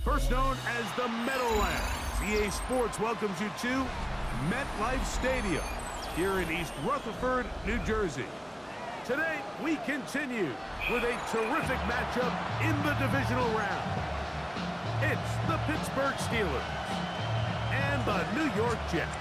First known as the Meadowlands, EA Sports welcomes you to MetLife Stadium here in East Rutherford, New Jersey. Today, we continue with a terrific matchup in the divisional round. It's the Pittsburgh Steelers and the New York Jets.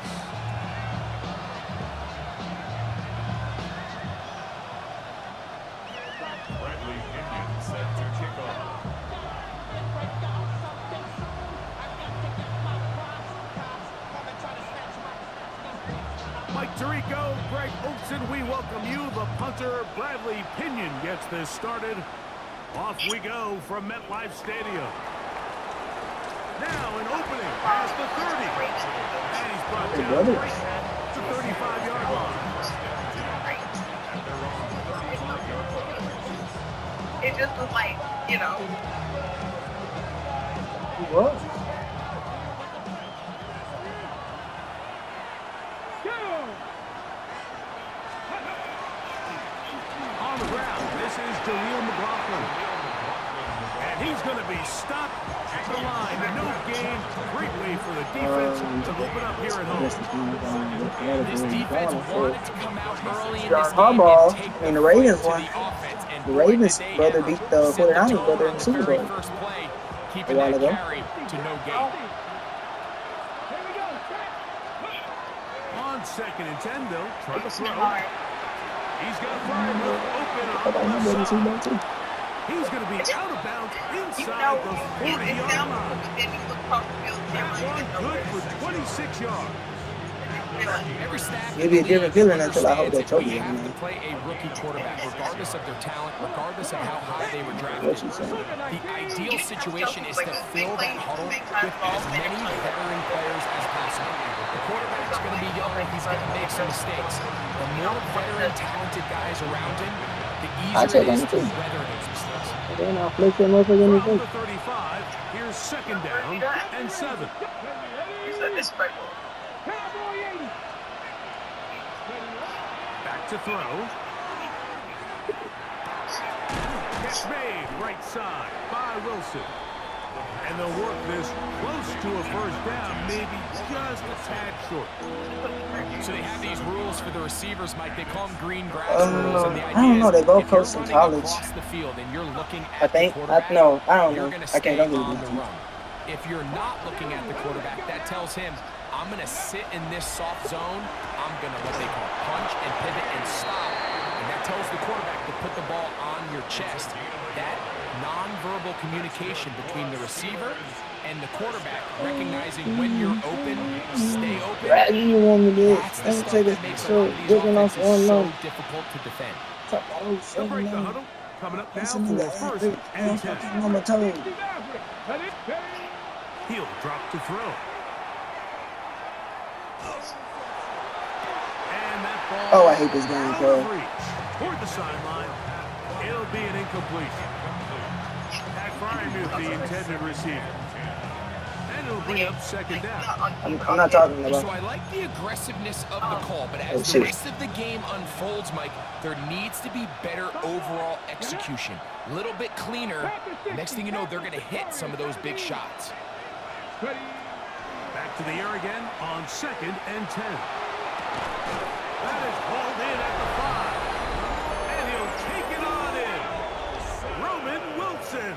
Mike Tirico, Greg Olson, we welcome you. The punter, Bradley Pinion, gets this started. Off we go from MetLife Stadium. Now an opening past the 30. And he's brought down right at the 35-yard line. It just was like, you know. What? On the ground, this is Jaleel McLaughlin. And he's going to be stopped at the line. No gain. Great way for the defense to open up here at home. This defense wanted to come out early in John this game Harbaugh and take and the Ravens to won. the offense. And The boy, Ravens did they brother ever beat the set 49ers tone brother in on the Super very Bowl first play, a keeping while that ago. carry to no gain. On 2nd and 10, though. Try to throw. He's got Fryer open on the left side. He's going to be out of bounds inside the 40-yard line. That one good for 26 yards. Every staff It'd be a different feeling until I hope they understands told that you. we have to play a rookie quarterback, regardless of their talent, regardless of how high they were drafted. The ideal situation is to fill that huddle with as many veteran players as possible. The quarterback's going to be young, he's going to make some mistakes. The more veteran, talented guys around him, the easier it is to weather those mistakes. Then I'll flick them over again. From the 35, here's 2nd down and 7. Back to throw. Catch made, right side by Wilson. And they'll work this close to a first down, maybe just a tad short. So they have these rules for the receivers, Mike. They call them green grass rules. And the I don't know. They both if you're coached in running college. across the field and you're looking I at think. the quarterback, No, I don't you're know. going to I stay can't. Don't on give the me run. If you're not looking at the quarterback, that tells him, I'm going to sit in this soft zone. I'm going to what they call punch and pivot and stop. And that tells the quarterback to put the ball on your chest. That nonverbal communication between the receiver and the quarterback, recognizing when you're open, stay open. Brad, you want me to do it? That's the Let me stuff take that it. makes a So, lot of these whipping off offenses one so line. difficult to defend. They'll break the huddle. Coming up now Listen to for that. 1st and 10. I'm on my toe. He'll drop to throw. And that ball Oh, I hate this game, out bro. of reach toward the sideline. It'll be an incompletion. Pat Fryer knew the intended receiver. And it'll bring up 2nd down. I'm not talking So about. I like the aggressiveness of the call, but as the shit. rest of the game unfolds, Mike, there needs to be better overall execution. A little bit cleaner. Next thing you know, they're going to hit some of those big shots. Back to the air again on 2nd and 10. That is hauled in at the 5. And he'll take it on in. Roman Wilson.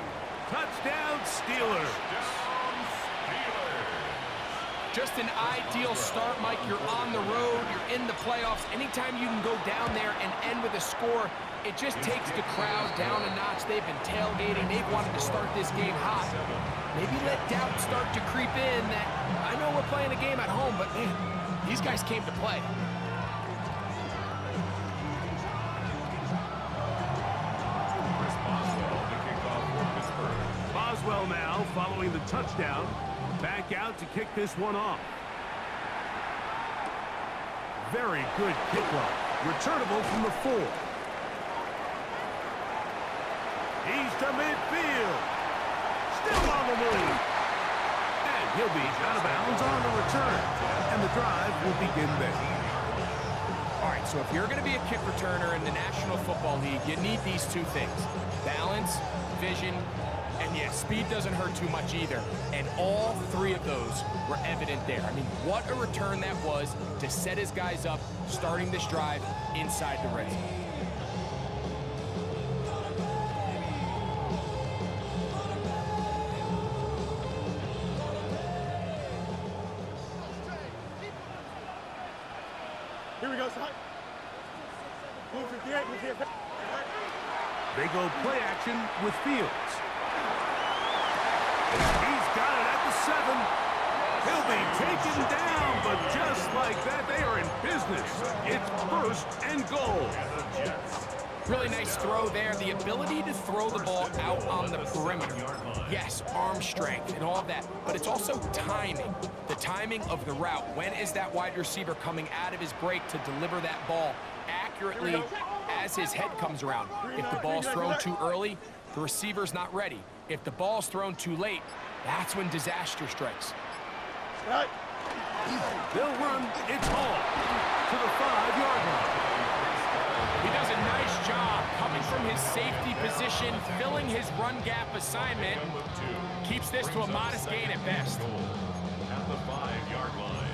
Touchdown Steelers. Just an ideal start, Mike. You're on the road. You're in the playoffs. Anytime you can go down there and end with a score, it just takes the crowd down a notch. They've been tailgating. They've wanted to start this game hot. Maybe let doubt start to creep in that I know we're playing a game at home, but man, these guys came to play. Boswell now following the touchdown. Back out to kick this one off. Very good kickoff. Returnable from the 4. He's to midfield. Still on the move. And he'll be out of bounds on the return. And the drive will begin there. All right, so if you're going to be a kick returner in the National Football League, you need these two things: balance, vision, And yeah, speed doesn't hurt too much either. And all three of those were evident there. I mean, what a return that was to set his guys up, starting this drive inside the red zone. Here we go, son. Move 58, move 58. They go play action with Fields. He's got it at the 7. He'll be taken down, but just like that, they are in business. It's 1st and goal. Really nice throw there. The ability to throw the ball out on the perimeter. Yes, arm strength and all of that, but it's also timing. The timing of the route. When is that wide receiver coming out of his break to deliver that ball accurately as his head comes around? If the ball's thrown too early, the receiver's not ready. If the ball's thrown too late, that's when disaster strikes. They'll run. It's all to the 5-yard line. He does a nice job coming from his safety position, filling his run gap assignment. Keeps this to a modest gain at best. At the 5-yard line.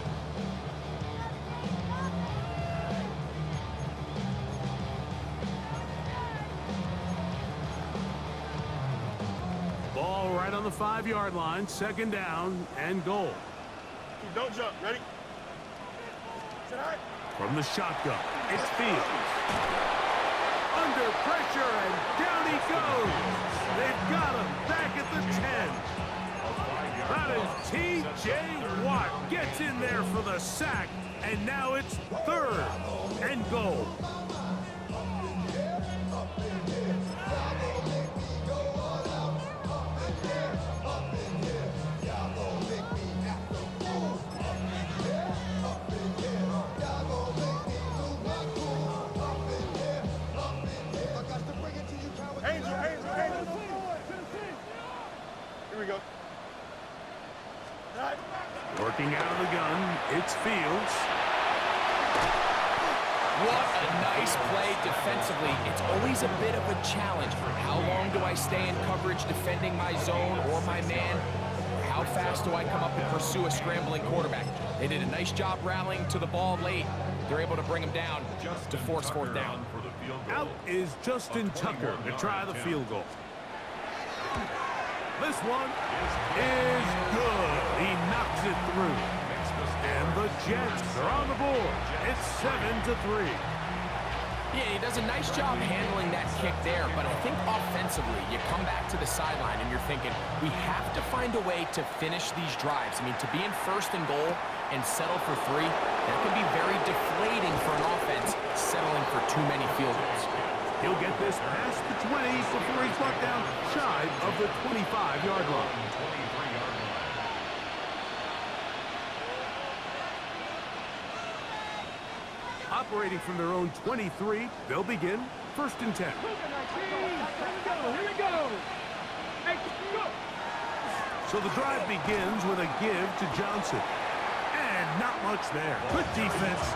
Ball right on the 5-yard line, 2nd down and goal. Don't jump. Ready? Sit high. From the shotgun, it's Fields. Under pressure, and down he goes. They've got him back at the 10. That is T.J. Watt gets in there for the sack, and now it's 3rd and goal. Here we go. Working out of the gun, it's Fields. What a nice play defensively. It's always a bit of a challenge. How long do I stay in coverage defending my zone or my man? Or how fast do I come up and pursue a scrambling quarterback? They did a nice job rallying to the ball late. They're able to bring him down to force 4th down. Out is Justin Tucker to try the field goal. This one is good. He knocks it through. And the Jets are on the board. It's 7-3. Yeah, he does a nice job handling that kick there, but I think offensively, you come back to the sideline and you're thinking, we have to find a way to finish these drives. I mean, to be in 1st and goal and settle for 3, that can be very deflating for an offense settling for too many field goals. He'll get this past the 20 before he's brought down shy of the 25-yard line. Operating from their own 23, they'll begin 1st and 10. Here we go. So the drive begins with a give to Johnson. And not much there. Good defense.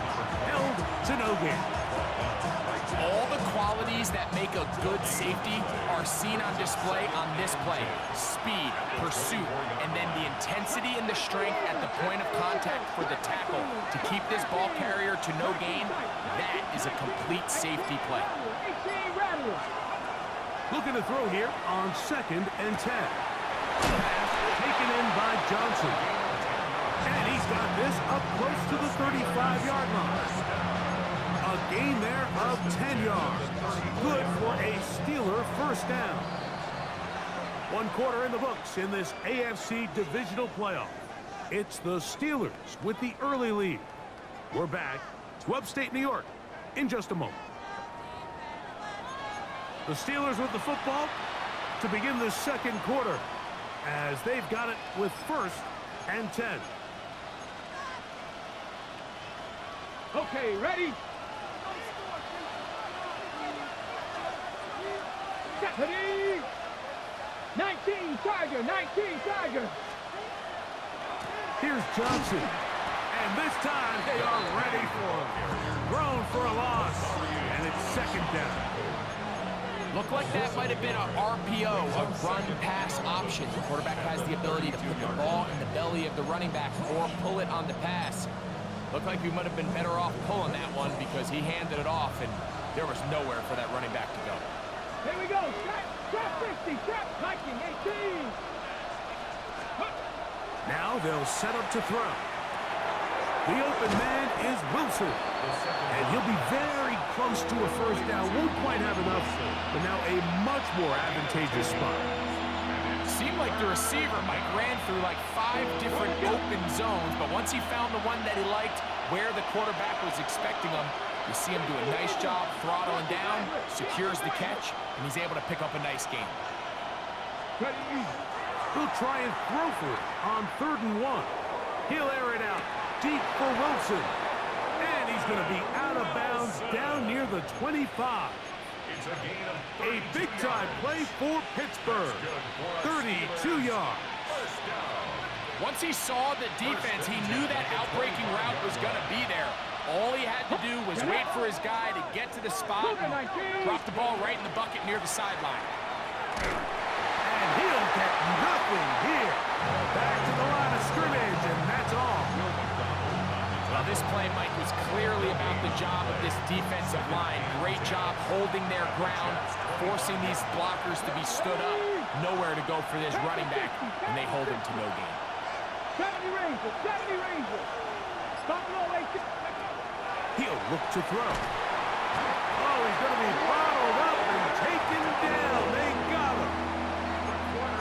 Held to no gain. All the qualities that make a good safety are seen on display on this play. Speed, pursuit, and then the intensity and the strength at the point of contact for the tackle to keep this ball carrier to no gain. That is a complete safety play. Looking to throw here on 2nd and 10. Pass taken in by Johnson. And he's got this up close to the 35-yard line. A gain there of 10 yards. Good for a Steeler 1st down. 1 quarter in the books in this AFC divisional playoff. It's the Steelers with the early lead. We're back to upstate New York in just a moment. The Steelers with the football to begin the 2nd quarter as they've got it with 1st and 10. Okay, ready? Ready? 19 Tiger, 19 Tiger. Here's Johnson. And this time they are ready for him. Thrown for a loss. And it's 2nd down. Looked like that might have been a RPO, a run-pass option. The quarterback has the ability to put the ball in the belly of the running back or pull it on the pass. Looked like we might have been better off pulling that one because he handed it off, and there was nowhere for that running back to go. Here we go. Trap 50. Trap hiking 18. Now they'll set up to throw. The open man is Wilson. And he'll be very close to a first down. Won't quite have enough, but now a much more advantageous spot. Seemed like the receiver, Mike, ran through like 5 different open zones, but once he found the one that he liked, where the quarterback was expecting him, you see him do a nice job throttling down, secures the catch, and he's able to pick up a nice gain. He'll try and throw for it on 3rd and 1. He'll air it out deep for Wilson. And he's going to be out of bounds down near the 25. It's a gain of A big-time play for Pittsburgh. 32 yards. first down. Once he saw the defense, he knew that outbreaking route was going to be there. All he had to do was wait for his guy to get to the spot and drop the ball right in the bucket near the sideline. And he'll get nothing here. Back to the line of scrimmage, and that's all. Well, this play, Mike, was clearly about the job of this defensive line. Great job holding their ground, forcing these blockers to be stood up. Nowhere to go for this running back, and they hold him to no gain. 70 Rangers. 70 Rangers. Stop it all, He'll look to throw. Oh, he's going to be bottled up and taken down. They got him.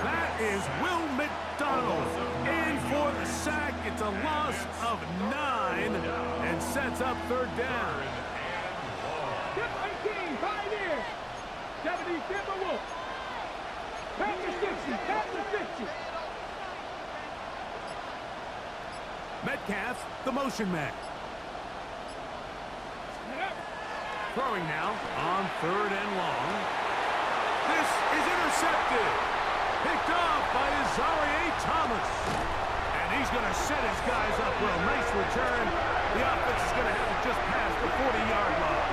That is Will McDonald. In for the sack. It's a loss of 9 and sets up 3rd down. 18, Pioneer. 70 Timberwolves. Pass the 60. Pass the 50. Metcalf, the motion man. Throwing now on 3rd and long. This is intercepted. Picked off by Azareye'h Thomas. And he's going to set his guys up well. Nice return. The offense is going to have to just pass the 40-yard line.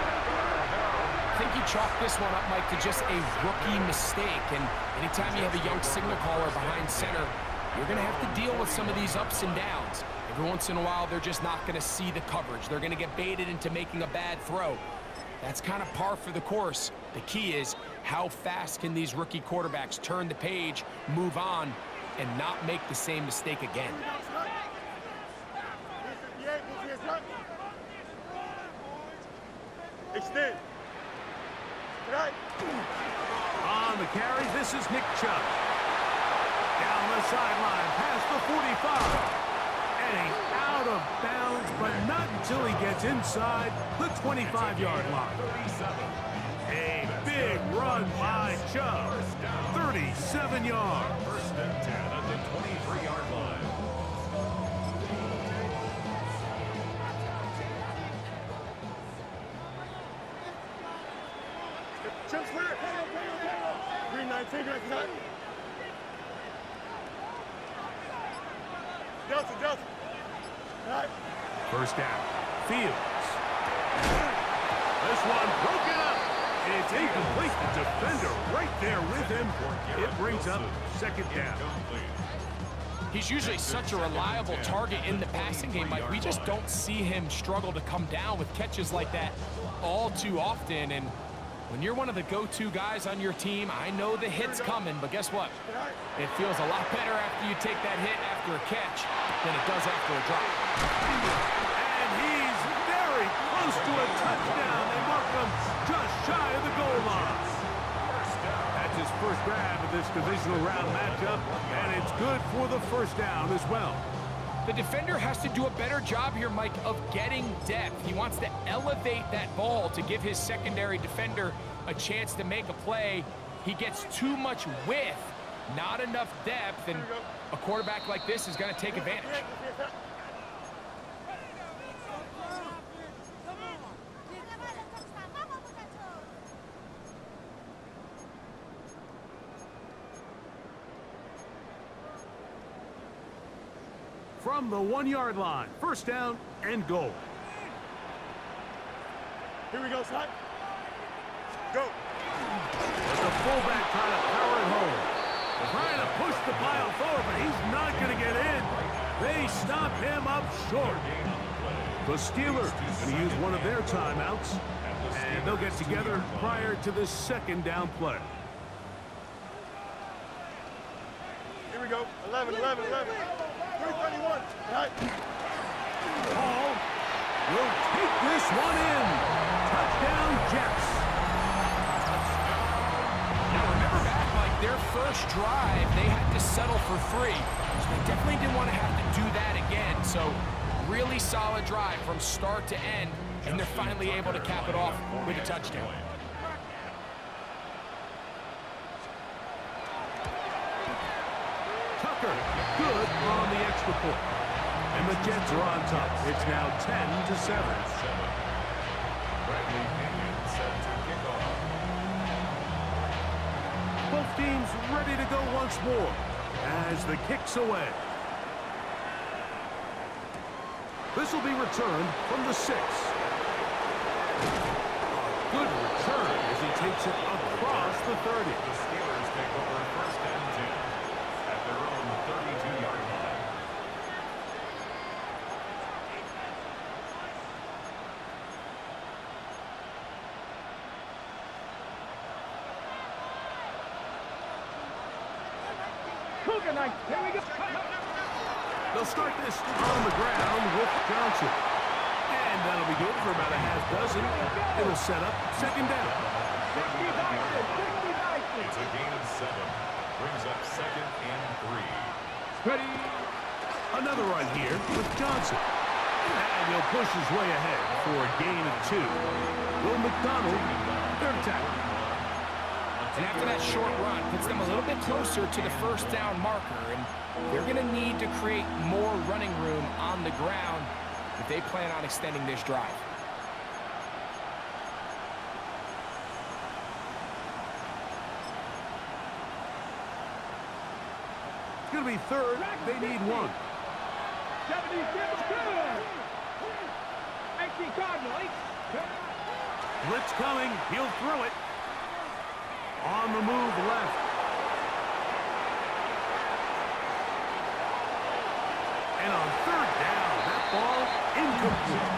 I think you chalk this one up, Mike, to just a rookie mistake. And anytime you have a young signal caller behind center, you're going to have to deal with some of these ups and downs. Every once in a while, they're just not going to see the coverage. They're going to get baited into making a bad throw. That's kind of par for the course. The key is how fast can these rookie quarterbacks turn the page, move on, and not make the same mistake again. Extend. Right. On the carry, this is Nick Chubb. Down the sideline, past the 45. And he's out of bounds, but not until he gets inside the 25-yard line. A big run by Chubb. 37 yards. 1st and 10 at the 23-yard line. Jump clear. Green 19, green 9. Delta. Right. 1st down. Fields. This one broken up. It's incomplete. The defender right there with him. It brings up 2nd down. He's usually such a reliable target in the passing game, Mike. We just don't see him struggle to come down with catches like that all too often. And when you're one of the go-to guys on your team, I know the hit's coming, but guess what? It feels a lot better after you take that hit after a catch than it does after a drop. And he's very close to a touchdown. They mark him just shy of the goal line. That's his first grab of this divisional round matchup, and it's good for the 1st down as well. The defender has to do a better job here, Mike, of getting depth. He wants to elevate that ball to give his secondary defender a chance to make a play. He gets too much width, not enough depth, and a quarterback like this is going to take advantage. From the 1-yard line, 1st down and goal. Here we go, Scott. Go. fullback trying to power it home. Trying to push the pile forward, but he's not going to get in. They stop him up short. The Steelers going to use one of their timeouts, and they'll get together prior to the second down play. Here we go. 11, 11, 11. 331. Right. Hall will take this one in. Touchdown, Jets. Now remember back, like their first drive, they had to settle for 3. So they definitely didn't want to have to do that again. So really solid drive from start to end, and they're finally able to cap it off with a touchdown. Tucker, good on the extra point. And the Jets are on top. It's now 10-7. Both teams ready to go once more as the kick's away. This will be returned from the 6. A good return as he takes it across the 30. The Steelers take over first and 10 at their own 32-yard line. Cougar night. Here we go. They'll start this on the ground with Johnson. And that'll be good for about a half dozen. It'll set up second down. It's a gain of 7. Brings up second and 3. Ready. Another run here with Johnson. And he'll push his way ahead for a gain of 2. Will McDonald, third tackle. And after that short run, puts them a little bit closer to the first down marker. And they're going to need to create more running room on the ground if they plan on extending this drive. It's going to be third. They need 1. 77 good. 18 Cardinal. Blitz coming. He'll throw it. On the move left. And on third down, that ball incomplete.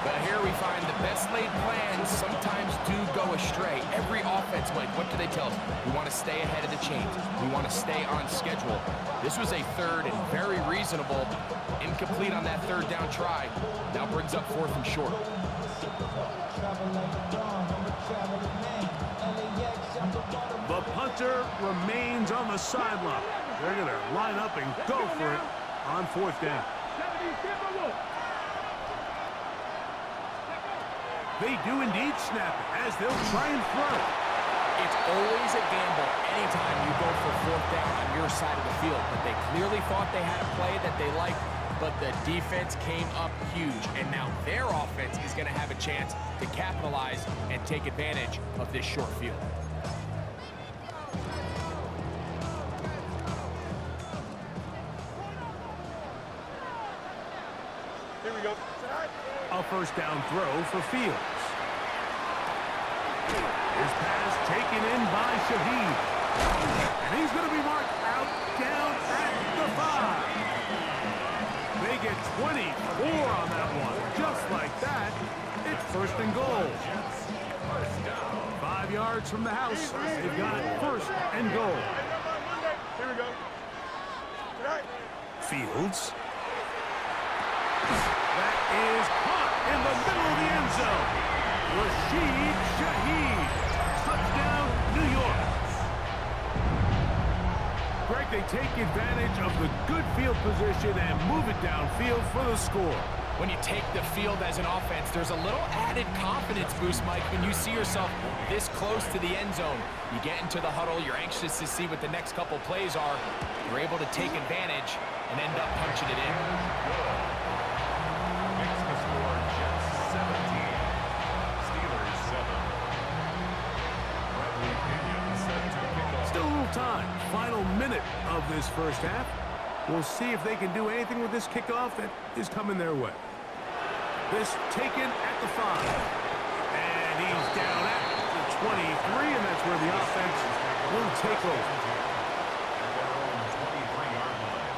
But here we find the best laid plans sometimes do go astray. Every offense, Mike, what do they tell us? We want to stay ahead of the chains. We want to stay on schedule. This was a third and very reasonable. Incomplete on that third down try. Now brings up 4th and short. The punter remains on the sideline. They're going to line up and go for it on 4th down. They do indeed snap it as they'll try and throw. It's always a gamble anytime you go for 4th down on your side of the field. But they clearly thought they had a play that they liked, but the defense came up huge. And now their offense is going to have a chance to capitalize and take advantage of this short field. Here we go. A first down throw for Fields. His pass taken in by Shaheed. And he's going to be marked out down at the 5. They get 24 on that one. Just like that, it's first and goal. 5 yards from the house. They've got it first and goal. Here we go. Fields. That is caught in the middle of the end zone. Rashid Shaheed. Touchdown, New York. Greg, they take advantage of the good field position and move it downfield for the score. When you take the field as an offense, there's a little added confidence boost, Mike, when you see yourself this close to the end zone. You get into the huddle, you're anxious to see what the next couple plays are. You're able to take advantage and end up punching it in. Makes the score Jets 17. Steelers 7. Bradley Pinion set to kick off. Still a little time. Final minute of this first half. We'll see if they can do anything with this kickoff that is coming their way. This taken at the 5. And he's down at the 23, and that's where the offense will take over. At their own 23-yard line.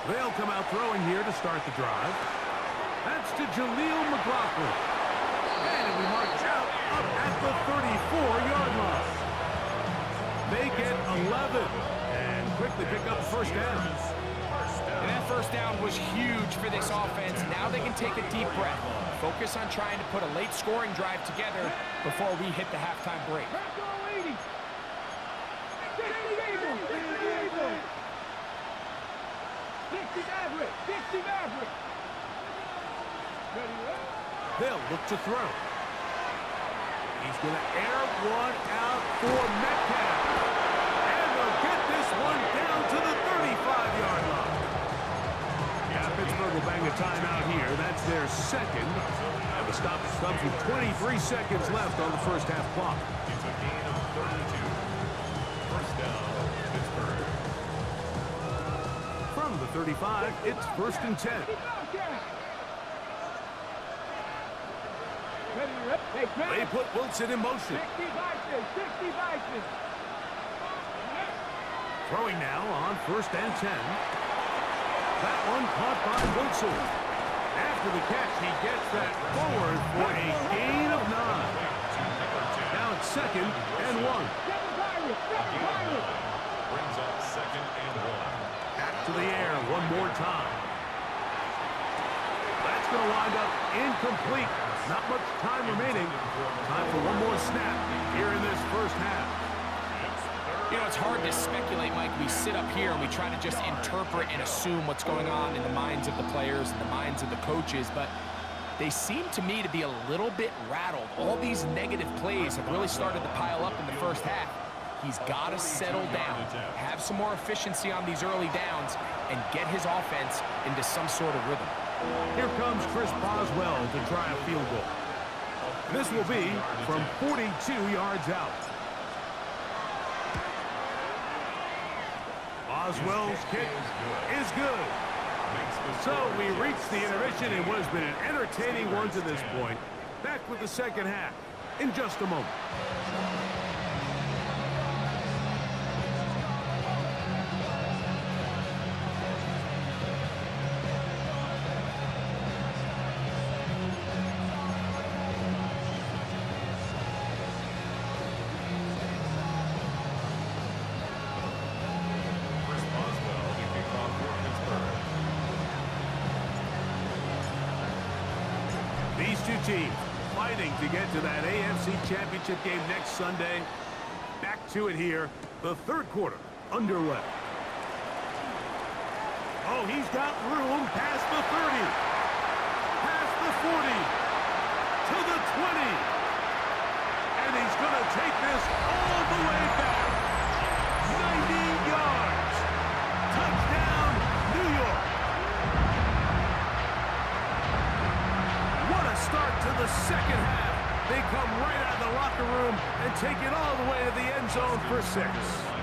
They'll come out throwing here to start the drive. That's to Jaleel McLaughlin. And we march out up at the 34-yard line. They get 11 and quickly pick up the first down. And that first down was huge for this offense. Now they can take a deep breath. Focus on trying to put a late scoring drive together before we hit the halftime break. They'll look to throw. He's going to air one out for Metcalf. And they'll get this one down to the 35-yard line. Yeah, Pittsburgh will bang a timeout here. That's their second. And the stop comes with 23 seconds left on the first half clock. It's a gain of 32. First down, Pittsburgh. From the 35, it's 1st and 10. They put Wilson in motion. Throwing now on 1st and 10. That one caught by Wilson. After the catch, he gets that forward for a gain of 9. Now it's 2nd and 1. Brings up 2nd and 1. Back to the air one more time. That's going to wind up incomplete. Not much time remaining. Time for one more snap here in this first half. You know, it's hard to speculate, Mike. We sit up here and we try to just interpret and assume what's going on in the minds of the players and the minds of the coaches, but they seem to me to be a little bit rattled. All these negative plays have really started to pile up in the first half. He's got to settle down, have some more efficiency on these early downs, and get his offense into some sort of rhythm. Here comes Chris Boswell to try a field goal. This will be from 42 yards out. Boswell's kick is good. So we reach the intermission in what has been an entertaining one to this point. Back with the second half in just a moment. These two teams fighting to get to that AFC Championship game next Sunday. Back to it here. The third quarter underway. Oh, he's got room past the 30. Past the 40. To the 20. And he's going to take this all the way back. 90 yards. Touchdown, New York. What a start to the second half. They come right out of the locker room and take it all the way to the end zone for 6.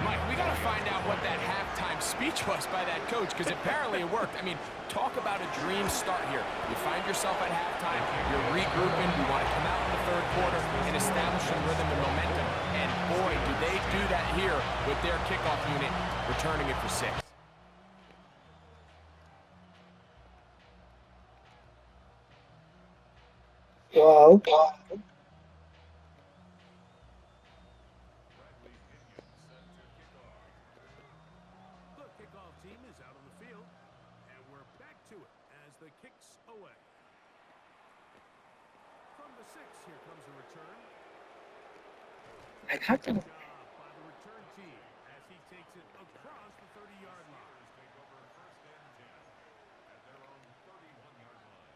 Mike, we got to find out what that halftime speech was by that coach, because apparently it worked. I mean, talk about a dream start here. You find yourself at halftime, you're regrouping, you want to come out in the third quarter and establish some rhythm and momentum. And boy, do they do that here with their kickoff unit, returning it for 6. Wow. The kickoff team is out on the field, and we're back to it as the kicks away. From the 6, here comes a return. I got them. Job by the return team as he takes it across the 30-yard line. Take over 1st and 10 at their own 31-yard line.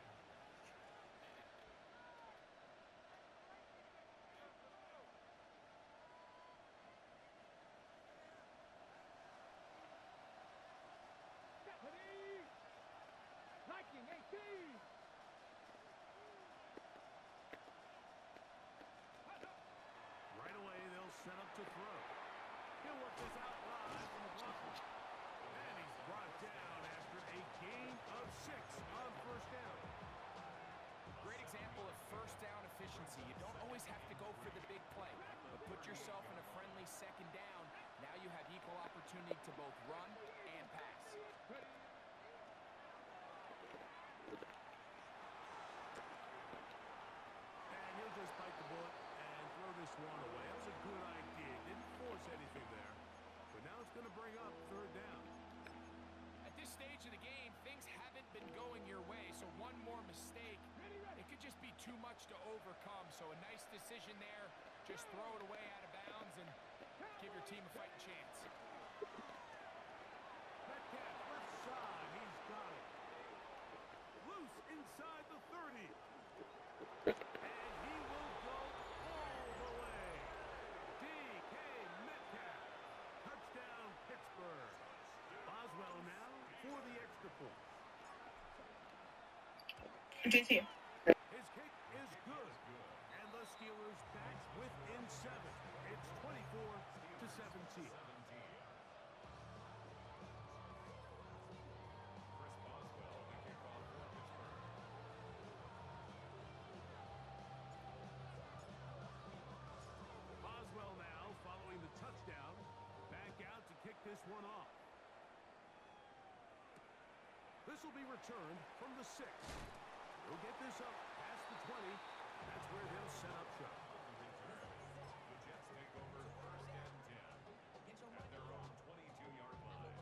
need to both run and pass. And he'll just bite the bullet and throw this one away. That was a good idea. Didn't force anything there. But now it's going to bring up third down. At this stage of the game, things haven't been going your way, so one more mistake, it could just be too much to overcome. So a nice decision there. Just throw it away out of bounds and give your team a fighting chance. Metcalf, left side. He's got it. Loose inside the 30. And he will go all the way. D.K. Metcalf. Touchdown, Pittsburgh. Boswell now for the extra point. JT. His kick is good. And the Steelers back within 7. It's 24-17. Chris Boswell, the kickoff for Pittsburgh. Boswell now following the touchdown. Back out to kick this one off. This will be returned from the 6. He'll get this up past the 20. That's where they'll set up shop. The Jets take over first and 10 at their own 22-yard line.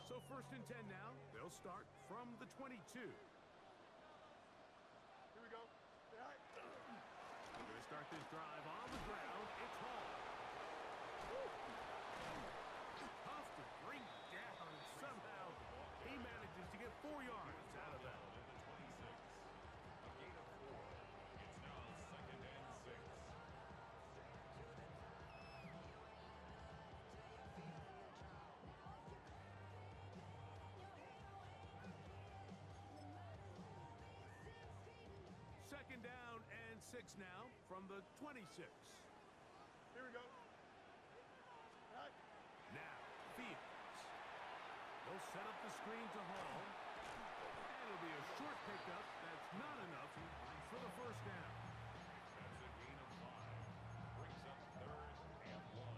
So first and 10 now. They'll start from the 22. Here we go. All right. They're going to start this drive on the ground. It's Hall. Tough to bring down. Somehow he manages to get 4 yards out of that. At the 26. A gain of 4. It's now second and 6. Second down and 6 now from the 26. Here we go. All right. Now, Fields. They'll set up the screen to Hall. And it'll be a short pickup. That's not enough for the first down. That's a gain of 5. Brings up third and 1.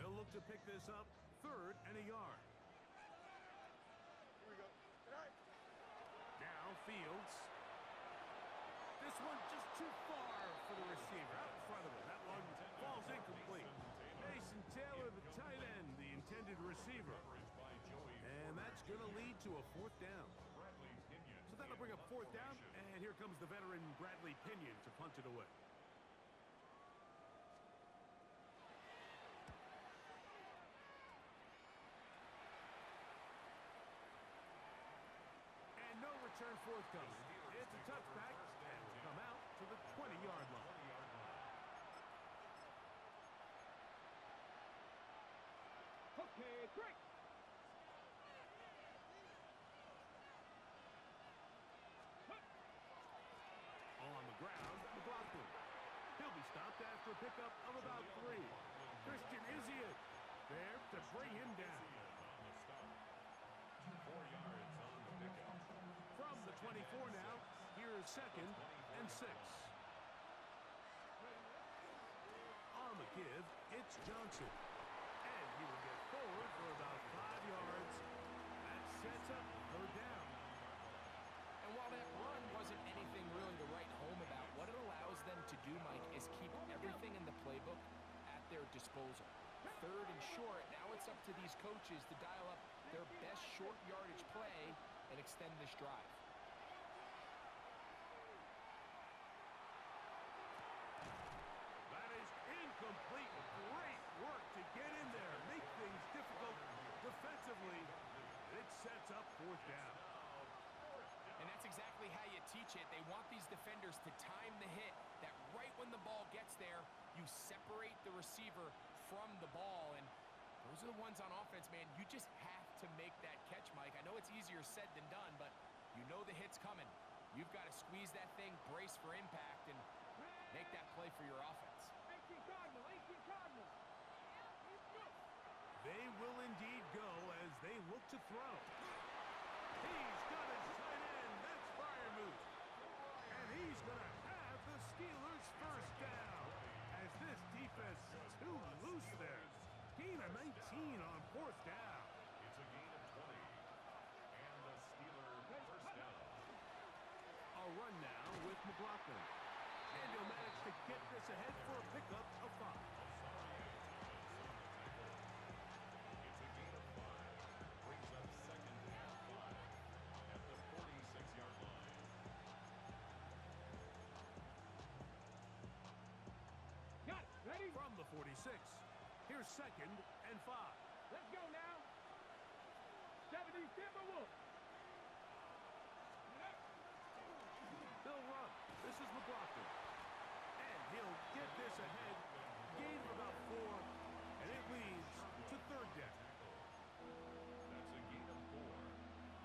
They'll look to pick this up. 3rd and a yard. Here we go. All right. Now Fields. This one just too far for the receiver. Out in front of him. That one falls incomplete. Mason Taylor, the tight end, the intended receiver. And that's going to lead to a 4th down. So that'll bring up 4th down. And here comes the veteran Bradley Pinion to punt it away. And no return forthcoming. It's a touchback, and will come out to the 20-yard line. Okay, great. On the ground, McLaughlin. He'll be stopped after a pickup of about 3. Christian Izziet there to bring him down. 4 yards on the pickup. From the 24 now, here is 2nd and 6. On the give, it's Johnson. And he will get forward for about 5 yards. That sets up 3rd down. And while that run wasn't anything really to write home about, what it allows them to do, Mike, is keep everything in the playbook at their disposal. 3rd and short, now it's up to these coaches to dial up their best short yardage play and extend this drive. That is incomplete. Great work to get in there. Make things difficult defensively. It sets up 4th down. And that's exactly how you teach it. They want these defenders to time the hit, that right when the ball gets there, you separate the receiver from the ball. And those are the ones on offense, man. You just have to make that catch, Mike. I know it's easier said than done, but you know the hit's coming. You've got to squeeze that thing, brace for impact, and make that play They will indeed go as they look to throw. He's got his tight end. That's Fryermuth. And he's going to have the Steelers first down. As this defense is too loose there. Gain of 19 on fourth down. It's a gain of 20. And the Steelers first down. A run now with McLaughlin. And he'll manage to get this ahead for a pickup of 5. It's a gain of 5. Brings up second and 5 at the 46-yard line. Got it. Ready? From the 46, here's second and 5. Let's go now. 70 Timberwolves. They'll run. This is McLaughlin. And he'll get this ahead. Gain of about 4. And it leads to third down. That's a gain of 4.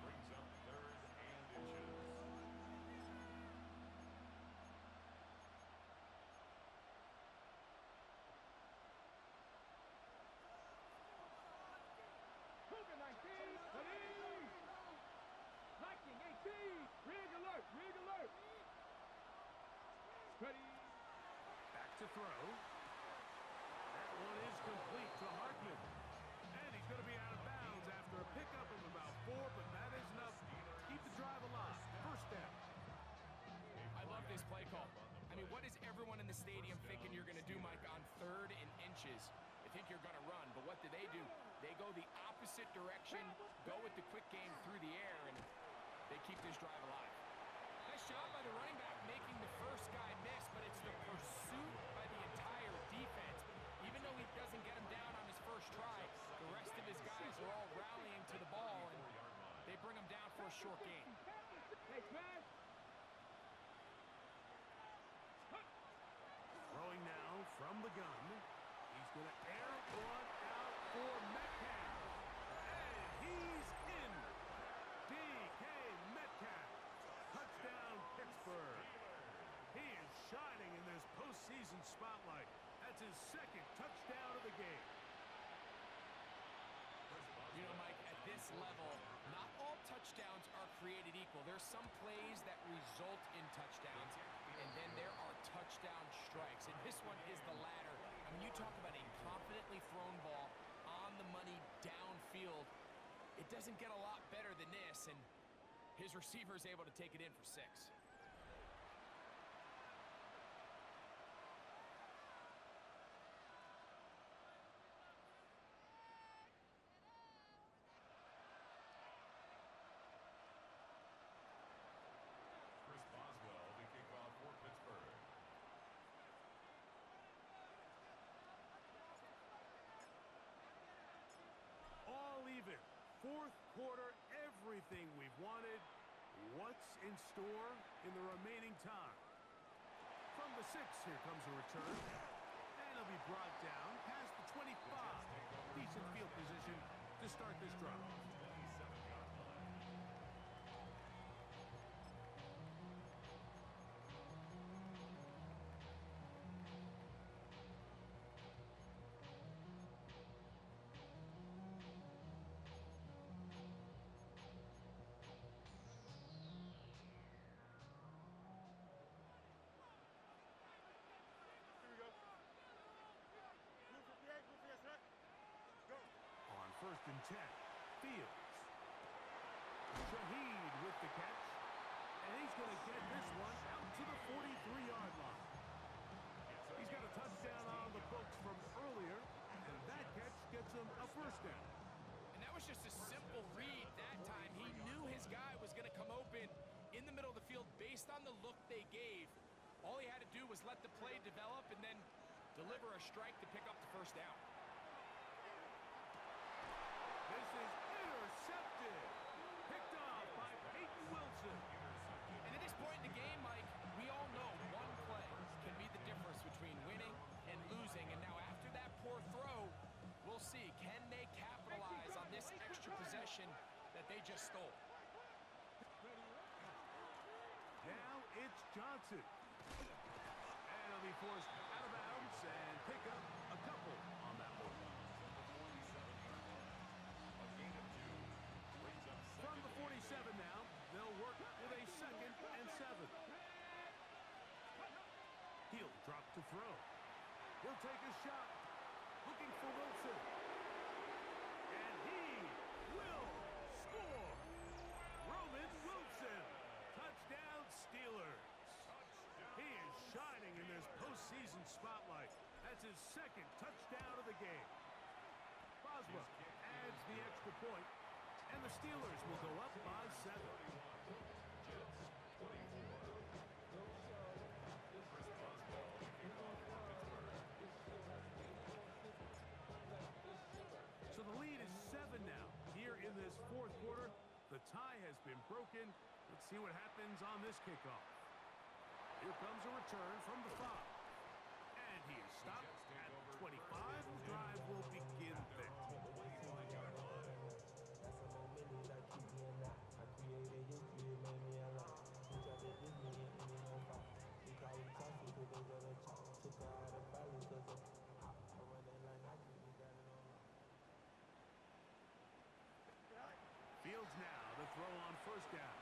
Brings up third and inches. Cougar 19. Ready? Viking 18. Rig alert. Rig alert. Ready? Back to throw. That one is complete to Hartman. And he's going to be out of bounds after a pickup of about 4, but that is enough to keep the drive alive. First down. I love this play call. I mean, what is everyone in the stadium thinking you're going to do, Mike, on third and inches? They think you're going to run, but what do? They go the opposite direction, go with the quick game through the air, and they keep this drive alive. Nice job by the running back making the first guy miss, but it's the pursuit by the entire defense. Even though he doesn't get him down on his first try, the rest of his guys are all rallying to the ball, and they bring him down for a short gain. Hey, man. Throwing now from the gun. He's going to air one out for Metcalf. And he's in. DK Metcalf. Touchdown, Pittsburgh. He is shining in this postseason spotlight. That's his second touchdown of the game. You know, Mike, at this level, not all touchdowns are created equal. There's some plays that result in touchdowns, and then there are touchdown strikes. And this one is the latter. I mean, you talk about a confidently thrown ball on the money downfield. It doesn't get a lot better than this, and his receiver is able to take it in for 6. Chris Boswell to kick off for Pittsburgh. All even. Fourth quarter, everything we've wanted. What's in store in the remaining time? From the 6, here comes a return. And he'll be brought down past the 25. Decent field position to start this drive. 27-yard line. On first and 10, Fields. Shaheed with the catch. And he's going to get this one out to the 43-yard line. He's got a touchdown on the books from earlier, and that catch gets him a first down. And that was just a simple read that time. He knew his guy was going to come open in the middle of the field based on the look they gave. All he had to do was let the play develop and then deliver a strike to pick up the first down. This is intercepted. Picked off by Peyton Wilson. And at this point in the game, Mike, we all know one play can be the difference between winning and losing. And now after that poor throw, we'll see. Can they capitalize on this extra possession that they just stole? Now it's Johnson. And he'll be forced out of bounds and pick up a couple on that one. 47-yard Drop to throw. He'll take a shot. Looking for Wilson. And he will score. Roman Wilson. Touchdown Steelers. He is shining in this postseason spotlight. That's his second touchdown of the game. Boswell adds the extra point, and the Steelers will go up by 7. Jets 24. Chris Boswell kicking off for Pittsburgh. So the lead is 7 now. Here in this fourth quarter, the tie has been broken. Let's see what happens on this kickoff. Here comes a return from the 5. And he is stopped at the 25. The drive will begin there. Fields now to throw on first down.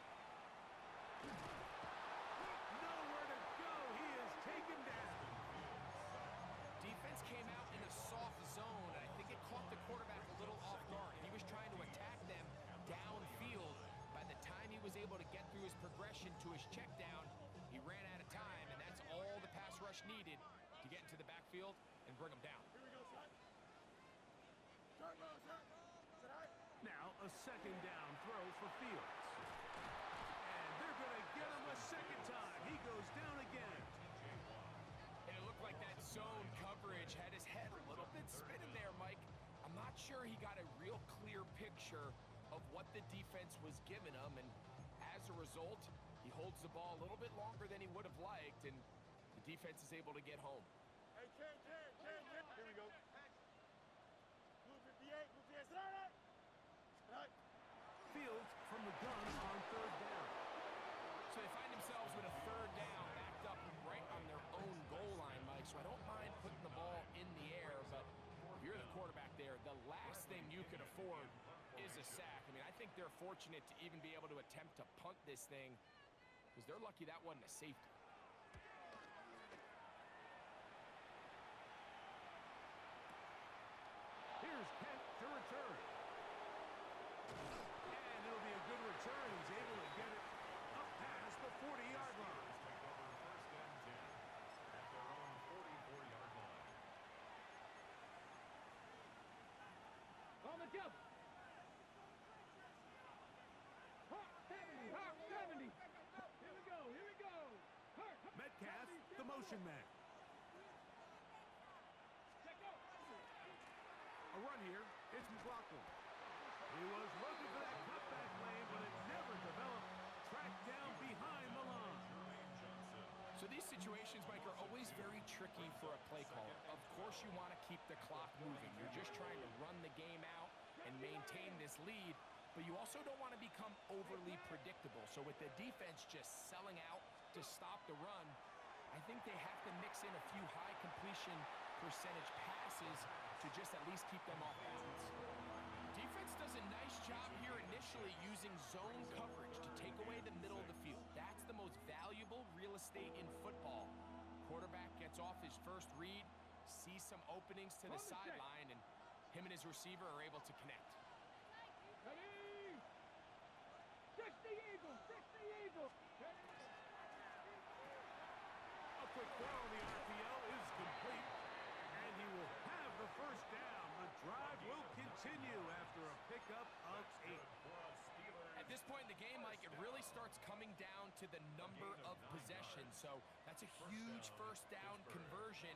Nowhere to go. He is taken down. Defense came out in a soft zone, and I think it caught the quarterback a little off guard. He was trying to attack them downfield. By the time he was able to get through his progression to his check down, he ran out of time, and that's all the pass rush needed to get into the backfield and bring him down. Here we go, son. Start, bro, start. Now a second down throw for Fields. And they're going to get him a second time. He goes down again. And it looked like that zone coverage had his head a little bit spinning there, Mike. I'm not sure he got a real clear picture of what the defense was giving him, and as a result, he holds the ball a little bit longer than he would have liked, and the defense is able to get home. Hey, Ken. Here we go. Blue 58, Blue 58, sit down. Fields from the gun on third down. So they find themselves with a third down, backed up right on their own goal line, Mike. So I don't mind putting the ball in the air, but if you're the quarterback there, the last thing you could afford is a sack. I mean, I think they're fortunate to even be able to attempt to punt this thing, because they're lucky that wasn't a safety. Here's Kent to return. And it'll be a good return. He's able to get it up past the 40-yard line. Take over first and 10 at their own 44-yard line. On the jump. Hawk 70, Hawk 70. Here we go. Hawk. Metcalf, the motion man. Check out. A run here. It's McLaughlin. He was looking for that cutback lane, but it never developed. Tracked down behind the line. So these situations, Mike, are always very tricky for a play caller. Of course you want to keep the clock moving. You're just trying to run the game out and maintain this lead, but you also don't want to become overly predictable. So with the defense just selling out to stop the run, I think they have to mix in a few high completion percentage passes to just at least keep them off balance. Defense does a nice job here initially using zone coverage to take away the middle of the field. That's the most valuable real estate in football. Quarterback gets off his first read, sees some openings to the sideline, and him and his receiver are able to connect. Ready? 60 Eagles, 60 Eagles. A quick throw on the RPO is complete, and he will have the first down. The drive will continue after a pickup of 8. At this point in the game, Mike, it really starts coming down to the number of possessions. So that's a huge first down conversion,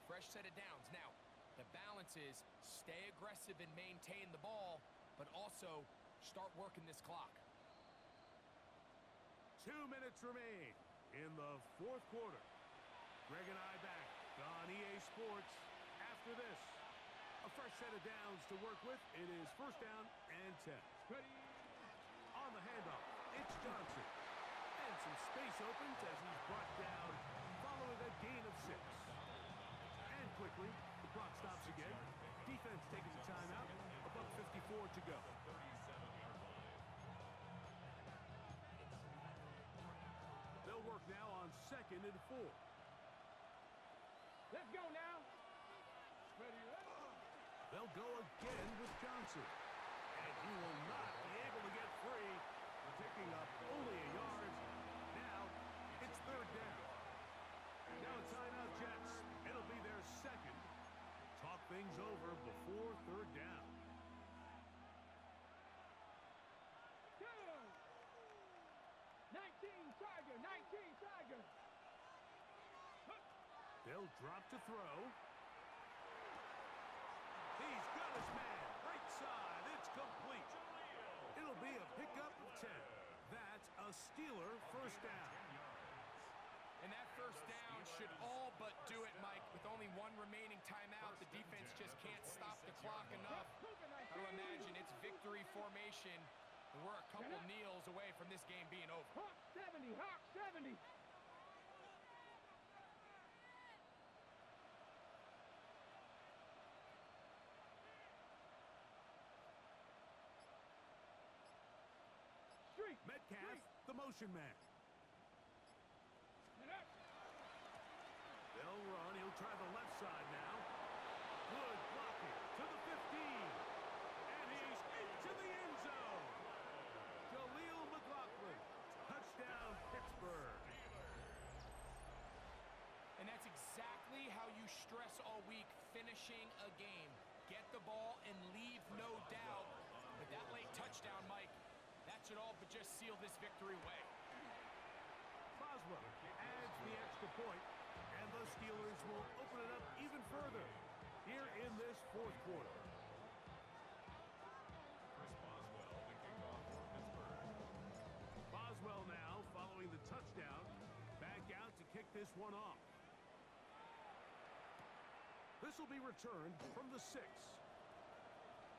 fresh set of downs. Now, the balance is stay aggressive and maintain the ball, but also start working this clock. 2 minutes remain in the fourth quarter. Greg and I back on EA Sports after this. A fresh set of downs to work with. It is first down and 10. Ready? On the handoff, it's Johnson. And some space opens as he's brought down following a gain of 6. And quickly, the clock stops again. Defense taking the timeout. $1:54 to go. They'll work now on 2nd and 4. They'll go again with Johnson. And he will not be able to get free, picking up only a yard. Now, it's third down. Now timeout, Jets. It'll be their second. Talk things over before third down. 19 Tiger, 19 Tiger. They'll drop to throw. He's got his man. Right side. It's complete. It'll be a pickup of 10. That's a Steeler first down. And that first down should all but do it, Mike. With only one remaining timeout, the defense just can't stop the clock enough. I don't imagine it's victory formation. And we're a couple kneels away from this game being over. Hawk 70, Hawk 70. Metcalf, the motion man. They'll run. He'll try the left side now. Good blocking to the 15. And he's into the end zone. Jaleel McLaughlin. Touchdown, Pittsburgh. And that's exactly how you stress all week, finishing a game. Get the ball and leave no doubt. But that late touchdown, Mike, that should all but just seal this victory away. Boswell adds the extra point, and the Steelers will open it up even further here in this fourth quarter. Chris Boswell, the kickoff for Pittsburgh. Boswell now, following the touchdown, back out to kick this one off. This will be returned from the 6.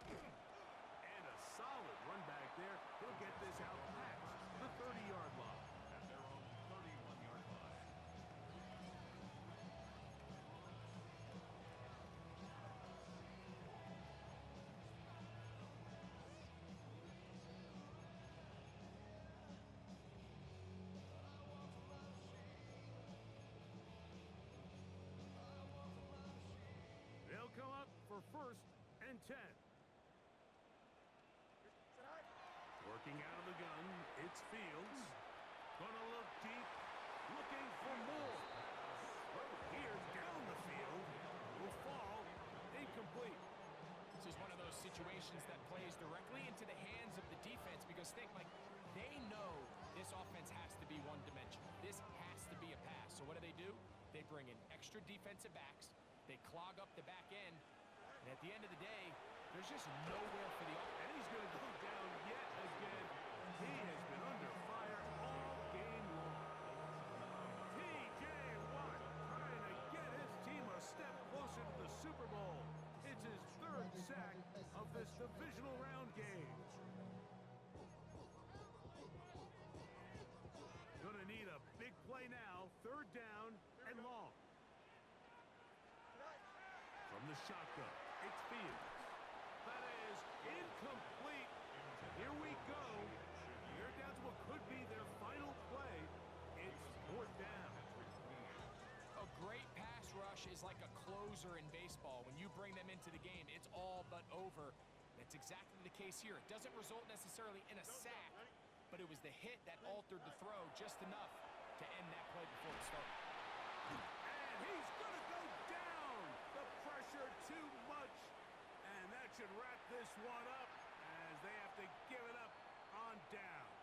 And a solid run back there. He'll get this out past the 30-yard line. At their own 31-yard line. They'll come up for 1st and 10. Working out of the gun, it's Fields. Gonna look deep, looking for more. Here, down the field, will fall, incomplete. This is one of those situations that plays directly into the hands of the defense because think, like, they know this offense has to be one-dimensional. This has to be a pass. So what do? They bring in extra defensive backs. They clog up the back end. And at the end of the day, there's just nowhere for the offense. And he's going to go down yet again. He has been under fire all game long. T.J. Watt trying to get his team a step closer to the Super Bowl. It's his 3rd sack of this divisional round game. Gonna need a big play now. 3rd down and long. From the shotgun, it's Fields. That is incomplete. Here we go. They're down to what could be their final play. It's 4th down. A great pass rush is like a closer in baseball. When you bring them into the game, it's all but over. That's exactly the case here. It doesn't result necessarily in a sack, but it was the hit that altered the throw just enough to end that play before it started. And he's going to go down. The pressure too much. And that should wrap this one up as they have to give it up on downs.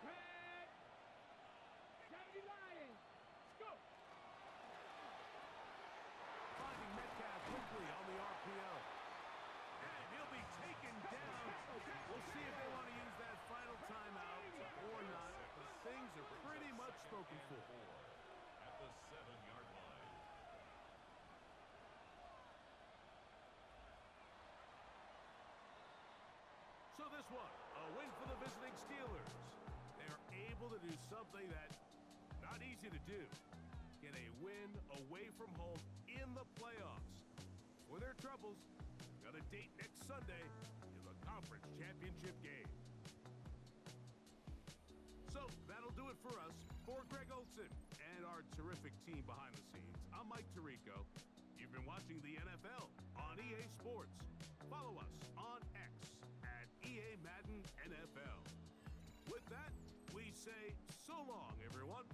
Red. 70 Lions. Go. Finding Metcalf quickly on the RPO. And he'll be taken down. We'll see if they want to use that final timeout or not. But things are pretty much spoken for. At the 7-yard line. So this one, a win for the visiting Steelers. They're able to do something that's not easy to do. Get a win away from home in the playoffs. For their troubles, got a date next Sunday in the conference championship game. So that'll do it for us. For Greg Olson and our our terrific team behind the scenes, I'm Mike Tirico. You've been watching the NFL on EA Sports. Follow us on X at EA Madden NFL. With that, we say so long, everyone.